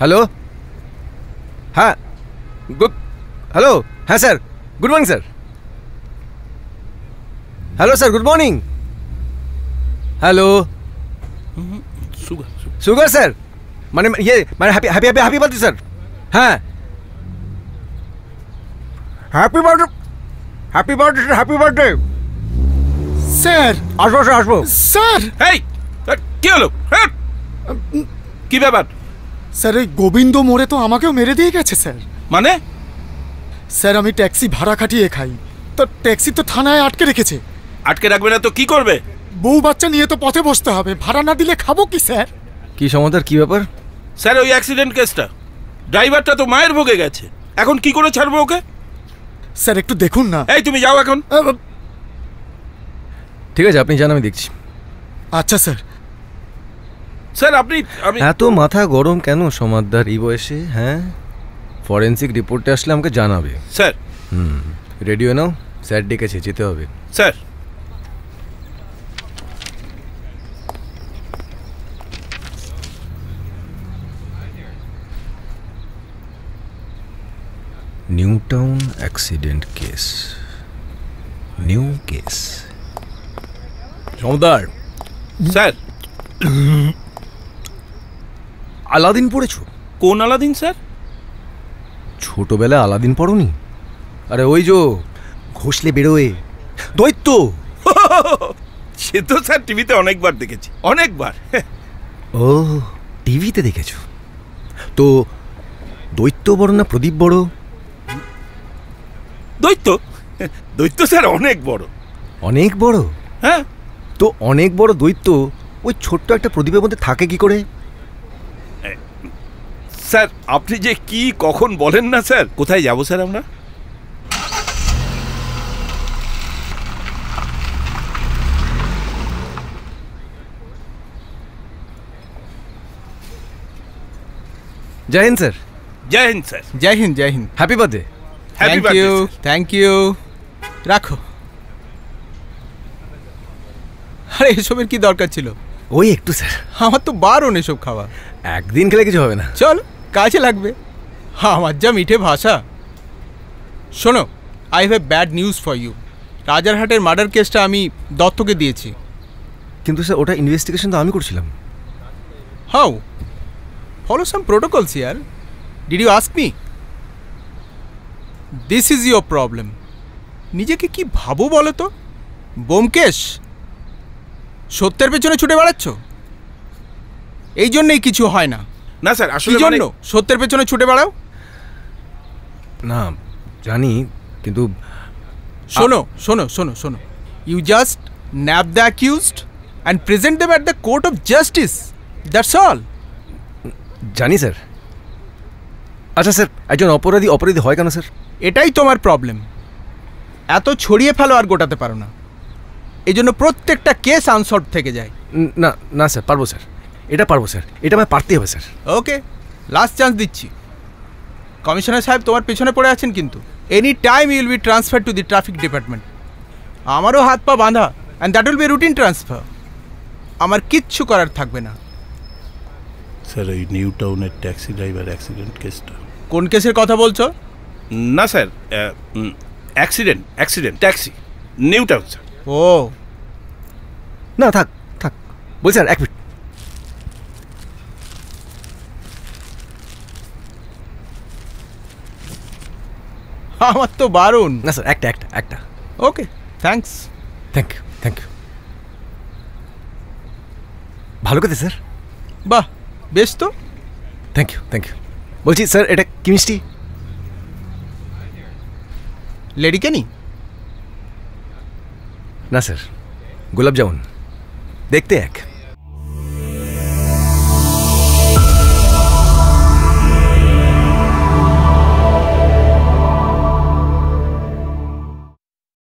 Hello, হ্যাঁ hello, হ্যাঁ sir, good morning sir. Hello sir, good morning. Hello, sugar sir, মানে মানে happy happy happy happy birthday sir. হ্যাঁ, happy birthday, happy birthday sir, happy birthday sir. আসবো sir, আসবো sir. এই কি হলো? কি ব্যাপার? স্যার ওই গোবিন্দ মোড়ে তো আমাকেও মেরে দিয়ে গেছে স্যার। মানে? স্যার আমি ট্যাক্সি ভাড়া খাটিয়ে খাই, তো ট্যাক্সি তো থানায় আটকে রেখেছে। আটকে রাখবে না তো কি করবে? বউ বাচ্চা নিয়ে তো পথে বসতে হবে, ভাড়া না দিলে খাবো কি স্যার? কি সমাদার, কি ব্যাপার? স্যার ওই অ্যাক্সিডেন্ট কেসটা, ড্রাইভারটা তো মায়ের ভোগে গেছে, এখন কি করে ছাড়বো ওকে? স্যার একটু দেখুন না। এই তুমি যাও এখন। ঠিক আছে, আপনি যান, আমি দেখছি। আচ্ছা স্যার। স্যার আপনি এত মাথা গরম কেন সমাদার এই বয়সে? হ্যাঁ, ফরেন্সিক রিপোর্টে আসলে আমাকে জানাবে। স্যার। রেডিও নাও, স্যার ডেকেছে, যেতে হবে। Sir. New town accident case, new case. Samaddar. Sir. Aladdin পড়েছো? কোন আলাদিন স্যার? ছোটবেলায় আলাদিন পড়োনি? আরে ওই যে ঘষলে বেরোয় দৈত্য। সে তো স্যার টিভিতে অনেকবার দেখেছি, অনেকবার। ও, টিভিতে দেখেছো? তো দৈত্য বড় না প্রদীপ বড়? দৈত্য? দৈত্য স্যার অনেক বড়। অনেক বড়? হ্যাঁ। তো অনেক বড় দৈত্য ওই ছোট্ট একটা প্রদীপের মধ্যে থাকে কি করে? স্যার আপনি যে কি কখন বলেন না স্যার। কোথায় যাব স্যার আমরা? জয় হিন্দ স্যার। জয় হিন্দ স্যার। জয় হিন্দ, জয় হিন্দ। Happy birthday. Happy thank you, thank you. রাখো। আরে এসবের কি দরকার ছিল? ওই একটু স্যার, আমার তো বারণ এসব খাওয়া। একদিন খেলে কিছু হবে না। চল, কাজে লাগবে। আমার যা মিঠে ভাষা। শোনো, I have bad news for you. রাজারহাটের মার্ডার কেসটা আমি দত্তকে দিয়েছি। কিন্তু স্যার ওটা ইনভেস্টিগেশন তো আমি করছিলাম। হাউ? ফলো সাম প্রোটোকলস ইয়ার। Did you ask me? This is your problem. নিজেকে কি ভাবো বলো তো? ব্যোমকেশ, সত্যের পেছনে ছুটে বেড়াচ্ছ। এই জন্যই কিছু হয় না। না স্যার, আসলে কি জন্য সত্যের পেছনে ছুটে বেড়াও? না জানি, কিন্তু শোনো শোনো শোনো শোনো, you just nab the accused and present them at the court of justice, that's all. জানি স্যার। আচ্ছা স্যার, একজন অপরাধী অপরাধী হয় কেন স্যার? এটাই তোমার প্রবলেম। এত ছড়িয়ে ফেলো আর গোটাতে পারো না, এই জন্য প্রত্যেকটা কেস আনসলভ থেকে যায়। না না স্যার, পারবো স্যার, এটা পারবো স্যার, এটা আমায় পারতেই হবে স্যার। ওকে, লাস্ট চান্স দিচ্ছি। কমিশনার সাহেব তোমার পেছনে পড়ে আছেন, কিন্তু any time you will be transfer to the traffic department. আমারও হাত পা বাঁধা, and that will be routine transfer. আমার কিচ্ছু করার থাকবে না। স্যার ওই নিউ টাউনের ট্যাক্সি ড্রাইভার অ্যাক্সিডেন্ট কেসটা। কোন কেসের কথা বলছো? না sir, accident accident taxi, New Town sir. ও না থাক থাক, বলছি স্যার এক মিনিট। আমার তো বারণ। না স্যার, একটা একটা একটা। Okay, thanks. Thank you, thank you. ভালো কথা স্যার। বাহ, বেশ তো। Thank you, thank you. বলছি স্যার, এটা কি মিষ্টি? লেডিকেনি? না স্যার, গোলাপ জামুন, দেখতে এক।